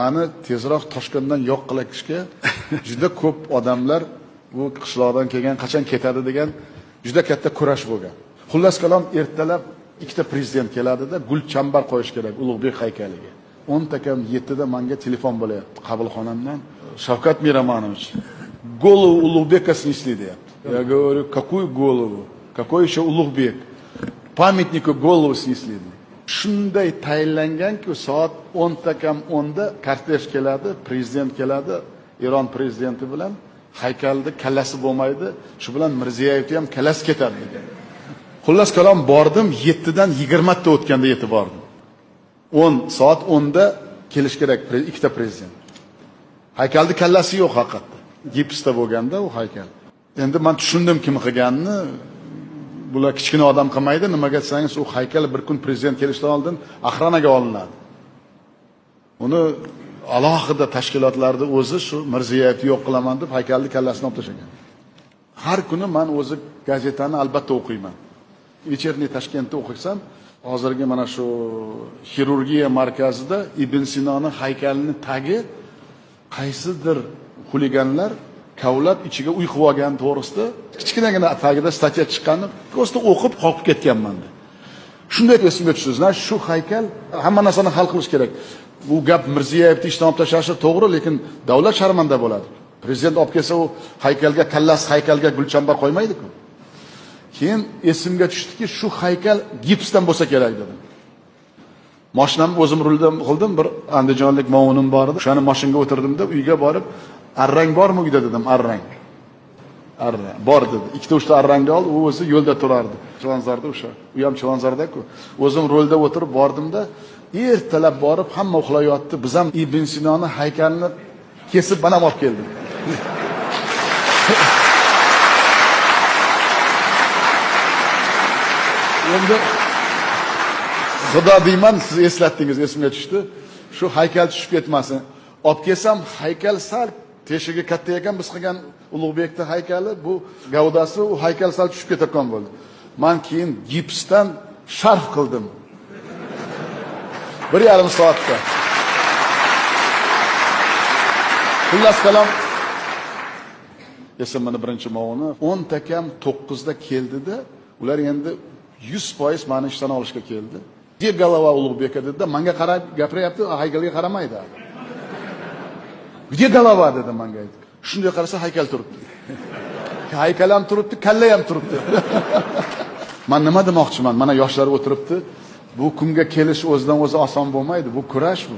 Mani tezroq Toshkentdan yo'q qilishga juda ko'p odamlar bu qishloqdan kelgan qachon ketadi degan juda katta kurash bo'lgan. Xullas kalom ertalab ikkita prezident keladida gulchambar qo'yish kerak Ulug'bek haykaliga. 10 takam 7 da menga telefon bo'layapti qabulxonamdan. Shavkat Miramonovich, голову Улугбека снесли deyapti. Я говорю, какую голову? Какой еще Улугбек? Памятнику голову снесли. Shunday tayinlanganki, soat 10 takam 10 da kortej keladi, prezident keladi, Eron prezidenti bilan haykalda kallasi bo'lmaydi, shu bilan Mirziyoyevni ham kallasi ketadi degan. Xullas kalom bordim, 7 dan 20 ta o'tganda yetib bordim. Soat 10 da kelish kerak ikkita prezident. Haykalda kallasi yo'q haqiqatda. Gipsda bo'lganda u haykal. Endi men tushundim kim qilganini. Bular kichkina odam qilmaydi, nimaga desangiz, u haykal bir kun prezident kelishdan oldin axronaga olinadi. Uni alohida tashkilotlarda o'zi shu Mirziyoyevni yo'q qilaman deb haykalni kallasini olib tashlagan. Har kuni men o'zi gazetani albatta o'qiyman. Вечерний Toshkentda o'qisam, hozirgi mana shu xirurgiya markazida Ibn Sinoning haykalini tagi qaysidir xuliganlar kavlab ichiga uy qilib olgan to'g'risida kichkinagina tagida statya chiqqanini prosta o'qib qolib ketganman. Shunday esimga tushdi. Shu haykal hamma narsani hal qilish kerak. Bu gap Mirziyoyevni ishdan olib tashlashi to'g'ri, lekin davlat sharmanda bo'ladi. Prezident olib kelsa u haykalga haykalga gulchambar qo'ymaydi-ku. Keyin esimga tushdiki, shu haykal gipsdan bo'lsa kerak dedim. Mashinamni o'zim ruldan qildim, bir andijonlik movunim bor edi. O'shani mashinaga o'tirdim-da, uyga borib, arrang bormi uyda dedim, arrang. Arrang bor dedi. Ikkita uchta arrangni oldi, u o'zi yo'lda turardi. Chilonzorda o'sha. U ham Chilonzorda-ku. O'zim rolda o'tirib bordim-da, ertalab borib hamma uxlayotdi. Biz ham Ibn Sinoning haykalini kesib banam olib keldim. Endi Xudo deyman, siz eslatdingiz, esimga tushdi. Shu haykal tushib ketmasin. Olib kelsam, haykal sal teshigi katta ekan, biz qilgan Ulug'bekning haykali, bu gavdasi u haykal sal tushib ketgan bo'ldi. Men keyin gipsdan sharf qildim. 1,5 soatda. Xullas kalom esimni birinchi movuni 10 takam 9 da keldida, ular endi 100% meni ishdan olishga keldi. Где голова Ulug'beka dedi, menga qarab gapiryapti, haykalga qaramaydi. Где голова dedi menga. Shunday qarasa haykal turibdi. Haykal ham turibdi, kalla ham turibdi. Men nima demoqchiman? Mana yoshlar o'tiribdi. Bu kunga kelish o'zidan o'zi oson bo'lmaydi. Bu kurash bu.